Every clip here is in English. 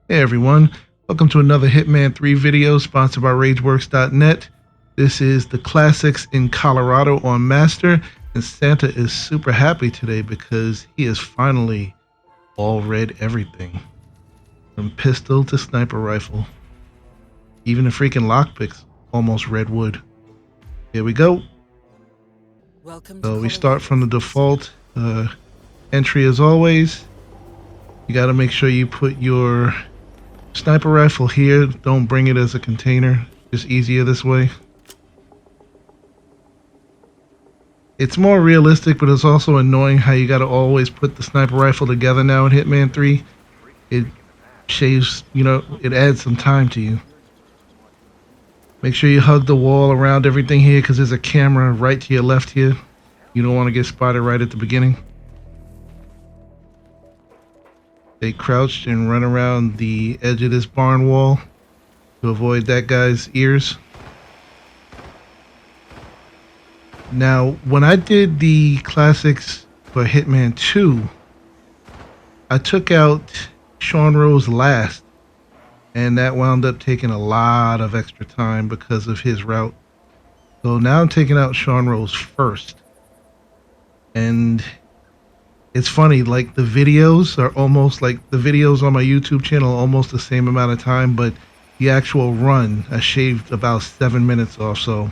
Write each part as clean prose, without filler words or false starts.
Hey everyone, welcome to another Hitman 3 video sponsored by RageWorks.net. This is the classics in Colorado on Master, and Santa is super happy today because he has finally all read everything. From pistol to sniper rifle. Even the freaking lockpicks almost red wood. Here we go. So we start from the default entry as always. You got to make sure you put your sniper rifle here. Don't bring it as a container. It's easier this way. It's more realistic, but it's also annoying how you got to always put the sniper rifle together now in Hitman 3. It shaves, it adds some time to you. Make sure you hug the wall around everything here because there's a camera right to your left here. You don't want to get spotted right at the beginning. They crouched and run around the edge of this barn wall to avoid that guy's ears. Now, when I did the classics for Hitman 2, I took out Sean Rose last, and that wound up taking a lot of extra time because of his route. So now I'm taking out Sean Rose first. And it's funny, like the videos are almost like the videos on my YouTube channel are almost the same amount of time, but the actual run I shaved about 7 minutes off. So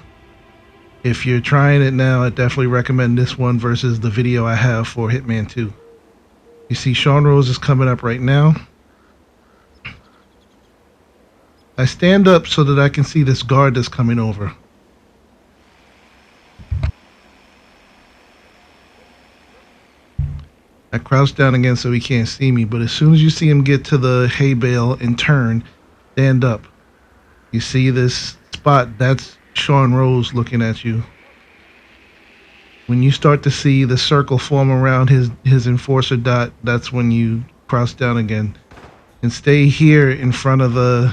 if you're trying it now, I definitely recommend this one versus the video I have for Hitman 2. You see Sean Rose is coming up right now. I stand up so that I can see this guard that's coming over. I crouch down again so he can't see me, but as soon as you see him get to the hay bale and turn, stand up. You see this spot, that's Sean Rose looking at you. When you start to see the circle form around his enforcer dot, that's when you crouch down again. And stay here in front of the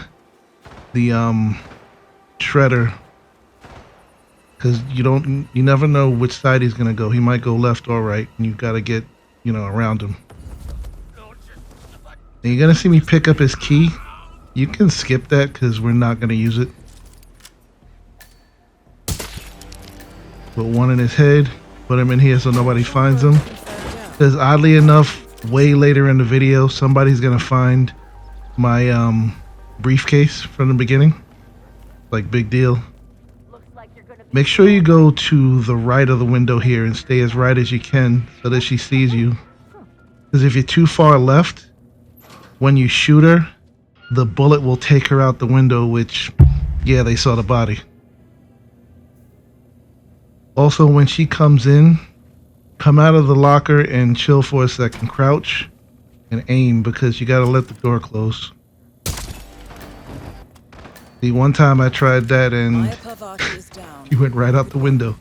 shredder, because you never know which side he's gonna go. He might go left or right, and you gotta get around him. And you're gonna see me pick up his key. You can skip that because we're not gonna use it. Put one in his head, put him in here so nobody finds him, because oddly enough, way later in the video somebody's gonna find my briefcase from the beginning. Like, big deal. Make sure you go to the right of the window here and stay as right as you can so that she sees you. Because if you're too far left, when you shoot her, the bullet will take her out the window, which, yeah, they saw the body. Also, when she comes in, come out of the locker and chill for a second. Crouch and aim, because you gotta let the door close. See, one time I tried that and he went right out the window.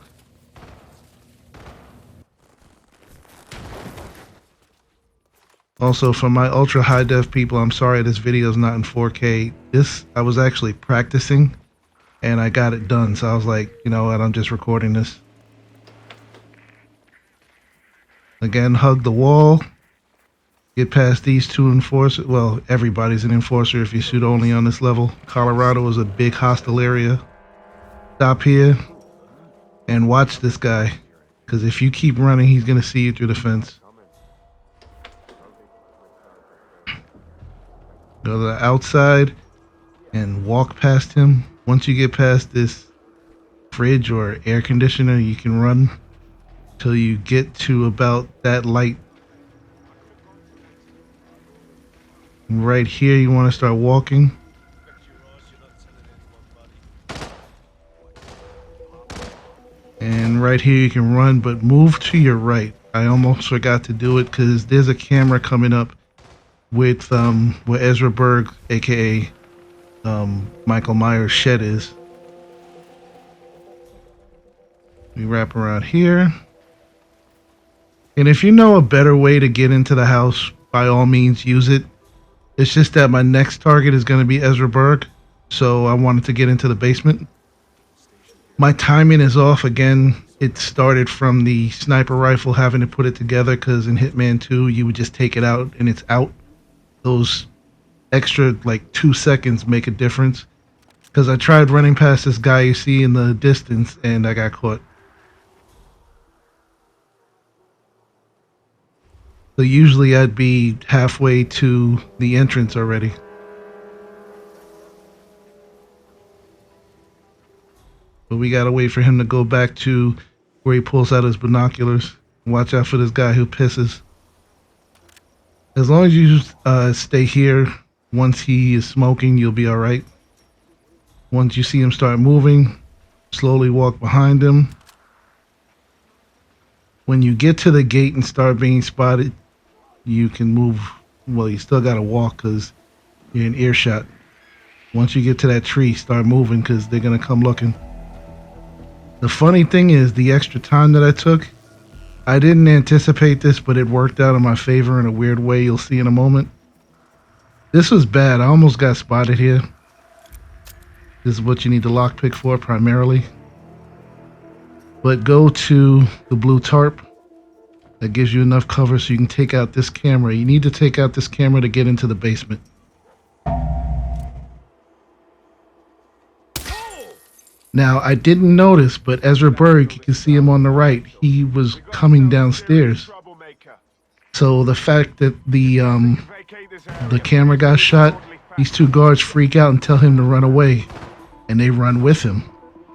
Also, for my ultra high def people, I'm sorry this video is not in 4K. I was actually practicing and I got it done. So I was like, you know what, I'm just recording this. Again, hug the wall. Get past these two enforcers. Well, everybody's an enforcer if you shoot only on this level. Colorado is a big hostile area. Stop here and watch this guy, because if you keep running, he's going to see you through the fence. Go to the outside and walk past him. Once you get past this fridge or air conditioner, you can run till you get to about that light. Right here, you want to start walking. And right here you can run, but move to your right. I almost forgot to do it because there's a camera coming up with where Ezra Berg, aka Michael Myers' shed is. We wrap around here. And if you know a better way to get into the house, by all means use it. It's just that my next target is going to be Ezra Berg, so I wanted to get into the basement. My timing is off again. It started from the sniper rifle having to put it together, because in Hitman 2 you would just take it out and it's out. Those extra like 2 seconds make a difference. Because I tried running past this guy you see in the distance and I got caught. So usually I'd be halfway to the entrance already. But we gotta wait for him to go back to where he pulls out his binoculars. Watch out for this guy who pisses. As long as you stay here, once he is smoking, you'll be alright. Once you see him start moving, slowly walk behind him. When you get to the gate and start being spotted, you can move. Well, you still gotta walk because you're in earshot. Once you get to that tree, start moving because they're gonna come looking. The funny thing is, the extra time that I took, I didn't anticipate this, but it worked out in my favor in a weird way you'll see in a moment. This was bad. I almost got spotted here. This is what you need the lockpick for primarily. But go to the blue tarp. That gives you enough cover so you can take out this camera. You need to take out this camera to get into the basement. Now, I didn't notice, but Ezra Berg, you can see him on the right. He was coming downstairs. So the fact that the camera got shot, these two guards freak out and tell him to run away. And they run with him,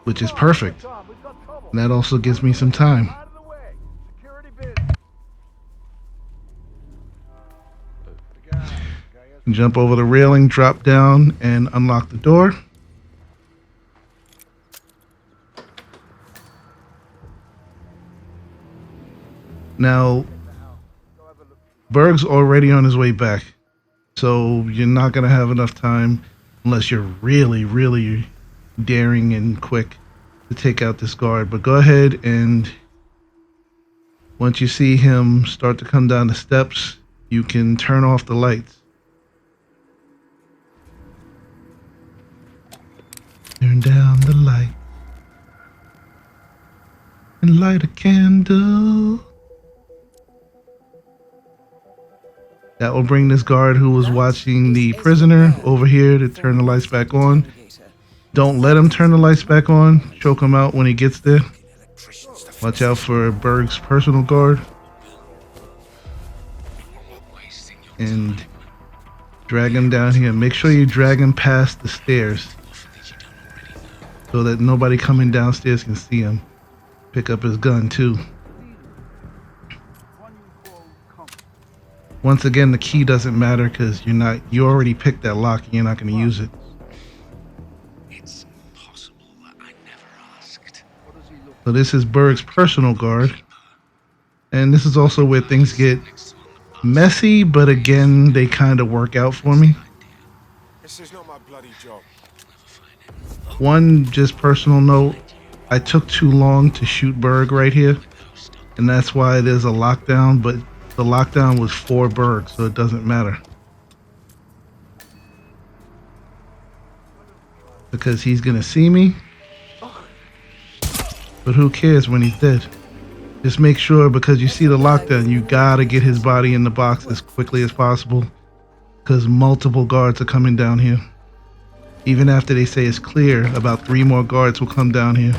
which is perfect. And that also gives me some time. Jump over the railing, drop down, and unlock the door. Now, Berg's already on his way back. So you're not going to have enough time, unless you're really, really daring and quick, to take out this guard. But go ahead, and once you see him start to come down the steps, you can turn off the lights. Turn down the light and light a candle. That will bring this guard who was watching the prisoner over here to turn the lights back on. Don't let him turn the lights back on. Choke him out when he gets there. Watch out for Berg's personal guard. And drag him down here. Make sure you drag him past the stairs so that nobody coming downstairs can see him. Pick up his gun too. Once again, the key doesn't matter because you already picked that lock and you're not going to use it. It's impossible. I never asked. So this is Berg's personal guard. And this is also where things get messy, but again, they kind of work out for me. This is not my bloody job. One just personal note, I took too long to shoot Berg right here. And that's why there's a lockdown, but the lockdown was for Berg, so it doesn't matter. Because he's gonna see me. But who cares when he's dead? Just make sure, because you see the lockdown, you gotta get his body in the box as quickly as possible. Because multiple guards are coming down here. Even after they say it's clear, about 3 more guards will come down here.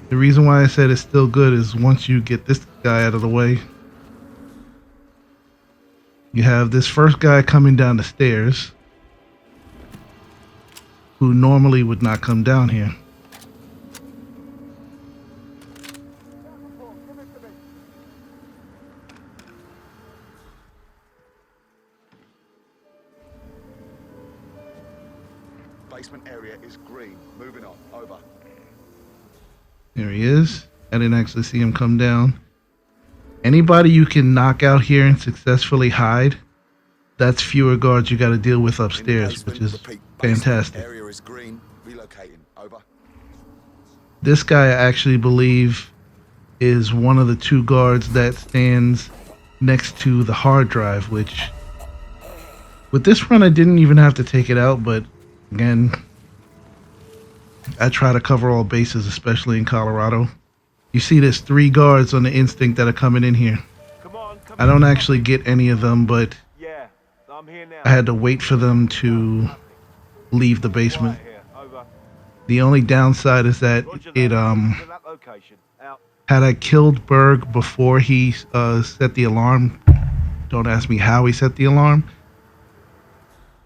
The reason why I said it's still good is once you get this guy out of the way, you have this first guy coming down the stairs who normally would not come down here. Basement area is green. Moving on. Over. There he is. I didn't actually see him come down. Anybody you can knock out here and successfully hide, that's fewer guards you got to deal with upstairs, which is fantastic. Area is green. Relocating. Over. This guy I actually believe is one of the 2 guards that stands next to the hard drive, which with this run I didn't even have to take it out, but again, I try to cover all bases, especially in Colorado. You see there's 3 guards on the instinct that are coming in here. I don't actually get any of them, but here now. I had to wait for them to leave the basement. Quiet here. Over. The only downside is that Roger it that. To that location. Out. had I killed Berg before he set the alarm, don't ask me how he set the alarm,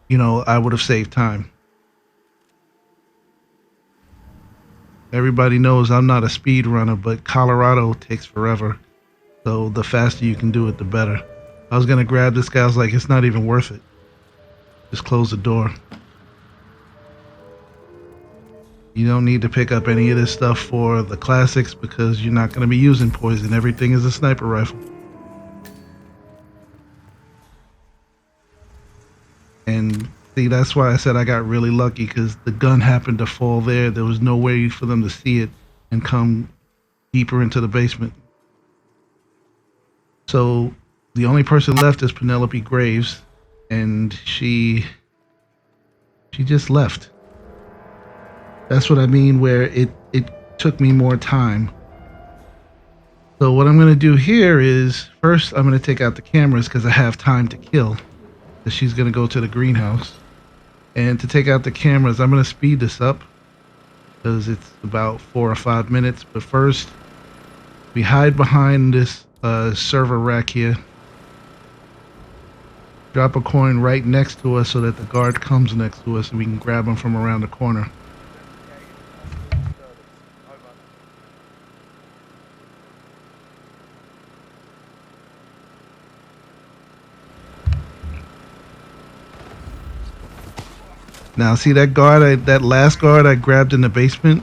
you know, I would have saved time. Everybody knows I'm not a speed runner, but Colorado takes forever. So the faster you can do it, the better. I was gonna grab this guy. I was like, it's not even worth it. Just close the door. You don't need to pick up any of this stuff for the classics because you're not gonna be using poison. Everything is a sniper rifle. And see, that's why I said I got really lucky because the gun happened to fall there. There was no way for them to see it and come deeper into the basement. So the only person left is Penelope Graves, and she just left. That's what I mean where it took me more time. So what I'm going to do here is first I'm going to take out the cameras because I have time to kill. She's going to go to the greenhouse. And to take out the cameras, I'm going to speed this up because it's about 4 or 5 minutes. But first, we hide behind this server rack here. Drop a coin right next to us so that the guard comes next to us and we can grab him from around the corner. Now, see that guard, that last guard I grabbed in the basement?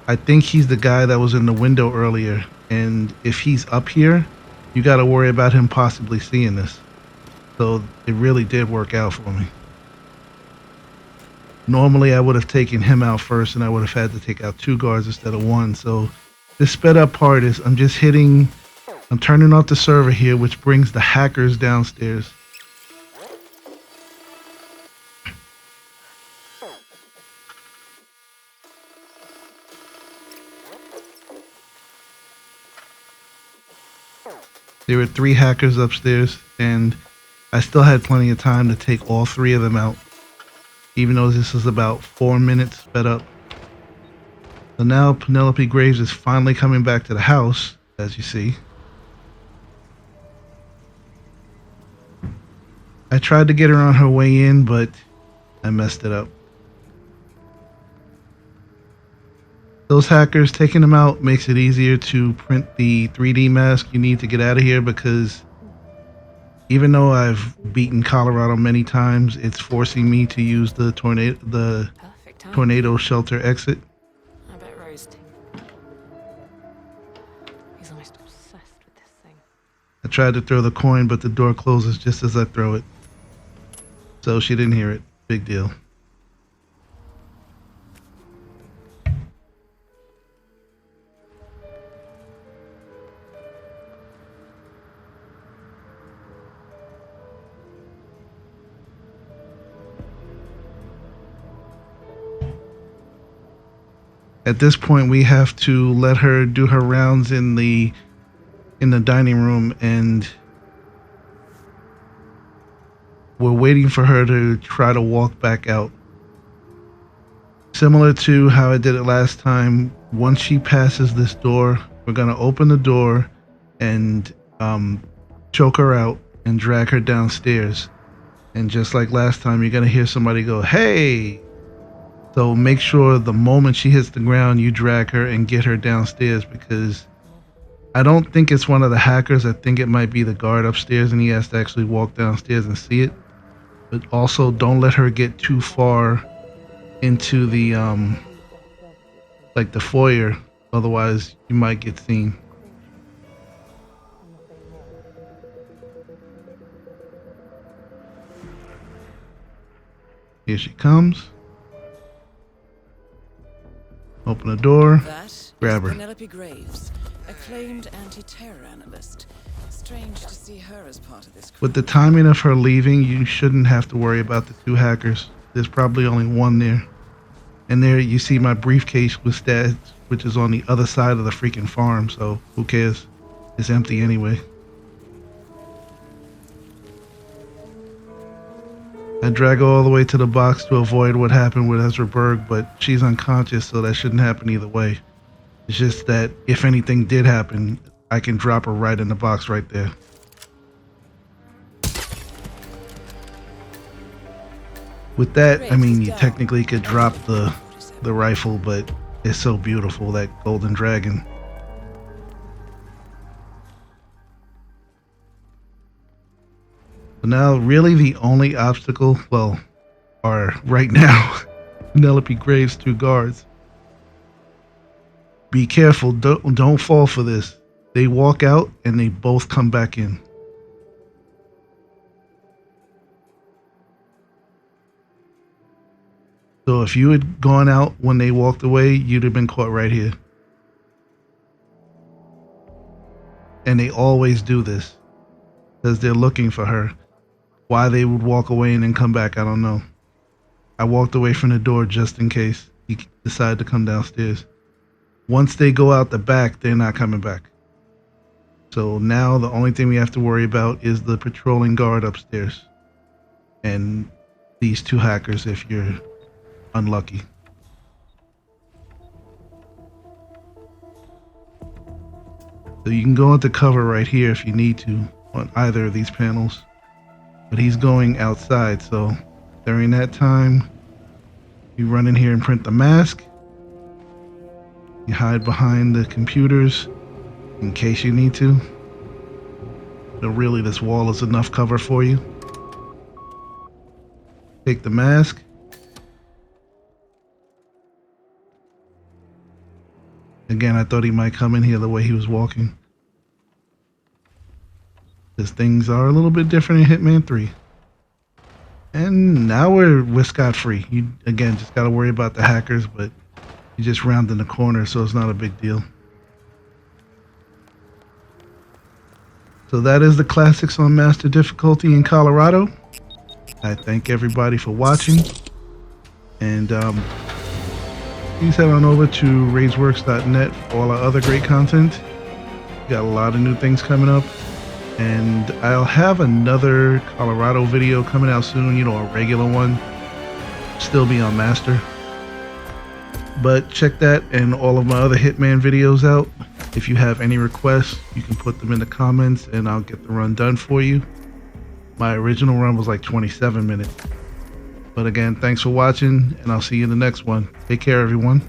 I think he's the guy that was in the window earlier. And if he's up here, you got to worry about him possibly seeing this. So it really did work out for me. Normally, I would have taken him out first and I would have had to take out 2 guards instead of 1. So this sped up part is I'm turning off the server here, which brings the hackers downstairs. There were 3 hackers upstairs, and I still had plenty of time to take all 3 of them out, even though this is about 4 minutes sped up. So now Penelope Graves is finally coming back to the house, as you see. I tried to get her on her way in, but I messed it up. Those hackers, taking them out makes it easier to print the 3D mask you need to get out of here, because even though I've beaten Colorado many times, it's forcing me to use the tornado shelter exit. I bet roasting. He's almost obsessed with this thing. I tried to throw the coin, but the door closes just as I throw it. So she didn't hear it. Big deal. At this point, we have to let her do her rounds in the dining room, and we're waiting for her to try to walk back out. Similar to how I did it last time, once she passes this door, we're gonna open the door and choke her out and drag her downstairs. And just like last time, you're gonna hear somebody go, "Hey!" So make sure the moment she hits the ground, you drag her and get her downstairs, because I don't think it's one of the hackers. I think it might be the guard upstairs, and he has to actually walk downstairs and see it. But also, don't let her get too far into the like the foyer, otherwise you might get seen. Here she comes. Open the door. That Grab is her. Penelope Graves, acclaimed anti-terror analyst. Strange to see her as part of this crew. With the timing of her leaving, you shouldn't have to worry about the 2 hackers. There's probably only 1 there. And there you see my briefcase with stats, which is on the other side of the freaking farm, so who cares? It's empty anyway. I drag her all the way to the box to avoid what happened with Ezra Berg, but she's unconscious, so that shouldn't happen either way. It's just that if anything did happen, I can drop her right in the box right there. With that, I mean, you technically could drop the rifle, but it's so beautiful, that golden dragon. So now, really the only obstacle, well, are right now, Penelope Graves' 2 guards. Be careful, don't fall for this. They walk out and they both come back in. So if you had gone out when they walked away, you'd have been caught right here. And they always do this because they're looking for her. Why they would walk away and then come back, I don't know. I walked away from the door just in case he decided to come downstairs. Once they go out the back, they're not coming back. So now the only thing we have to worry about is the patrolling guard upstairs. And these 2 hackers if you're unlucky. So you can go into cover right here if you need to on either of these panels. But he's going outside, so during that time, you run in here and print the mask. You hide behind the computers in case you need to. So really this wall is enough cover for you. Take the mask. Again, I thought he might come in here the way he was walking. Because things are a little bit different in Hitman 3. And now we're scot-free. You, again, just got to worry about the hackers, but you just round in the corner, so it's not a big deal. So that is the classics on Master Difficulty in Colorado. I thank everybody for watching. And please head on over to raiseworks.net for all our other great content. We got a lot of new things coming up. And I'll have another Colorado video coming out soon, you know, a regular one. Still be on Master. But check that and all of my other Hitman videos out. If you have any requests, you can put them in the comments and I'll get the run done for you. My original run was like 27 minutes. But again, thanks for watching and I'll see you in the next one. Take care, everyone.